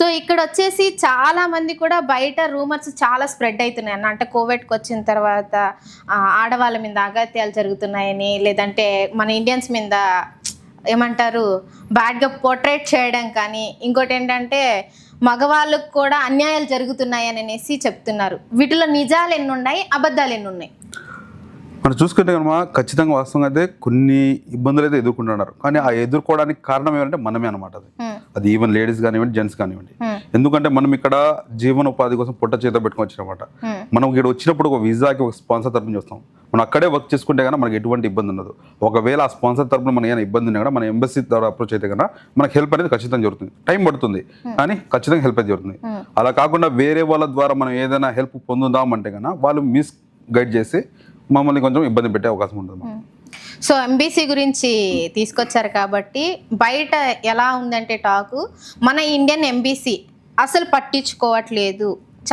So ఇక్కడ వచ్చేసి చాలా మంది కూడా బయట రూమర్స్ చాలా స్ప్రెడ్ అవుతున్నాయి అన్న. అంటే కోవిడ్కి వచ్చిన తర్వాత ఆడవాళ్ళ మీద అగత్యాలు జరుగుతున్నాయని, లేదంటే మన ఇండియన్స్ మీద ఏమంటారు బ్యాడ్గా పోర్ట్రేట్ చేయడం కానీ, ఇంకోటి ఏంటంటే మగవాళ్ళకు కూడా అన్యాయాలు జరుగుతున్నాయని అనేసి చెప్తున్నారు. వీటిలో నిజాలు ఎన్ని ఉన్నాయి, అబద్ధాలు ఎన్ని ఉన్నాయి? మనం చూసుకుంటే కనుక ఖచ్చితంగా వాస్తవంగా అయితే కొన్ని ఇబ్బందులు అయితే ఎదుర్కొంటున్నారు. కానీ ఆ ఎదుర్కోవడానికి కారణం ఏమంటే మనమే అనమాట. అది ఈవెన్ లేడీస్ కానివ్వండి, జెంట్స్ కానివ్వండి. ఎందుకంటే మనం ఇక్కడ జీవనోపాధి కోసం పొట్ట చేత పెట్టుకొని వచ్చినమాట. మనం ఇక్కడ వచ్చినప్పుడు ఒక వీసాకి ఒక స్పాన్సర్ తరపున చూస్తాం. మనం అక్కడే వర్క్ చేసుకుంటే కన్నా మనకి ఎటువంటి ఇబ్బంది ఉండదు. ఒకవేళ ఆ స్పాన్సర్ తరపున మనకి ఏమైనా ఇబ్బంది ఉన్నా కూడా మన ఎంబసీ ద్వారా అప్రోచ్ అయితే కన్నా మనకి హెల్ప్ అనేది ఖచ్చితంగా జరుగుతుంది. టైం పడుతుంది కానీ ఖచ్చితంగా హెల్ప్ అయితే జరుగుతుంది. అలా కాకుండా వేరే వాళ్ళ ద్వారా మనం ఏదైనా హెల్ప్ పొందుదామంటే కన్నా వాళ్ళు మిస్ గైడ్ చేసి మమ్మల్ని కొంచెం ఇబ్బంది పెట్టే అవకాశం ఉంటుంది. సో ఎంబీసీ గురించి తీసుకొచ్చారు కాబట్టి బయట ఎలా ఉందంటే టాకు, మన ఇండియన్ ఎంబీసీ అసలు పట్టించుకోవట్లేదు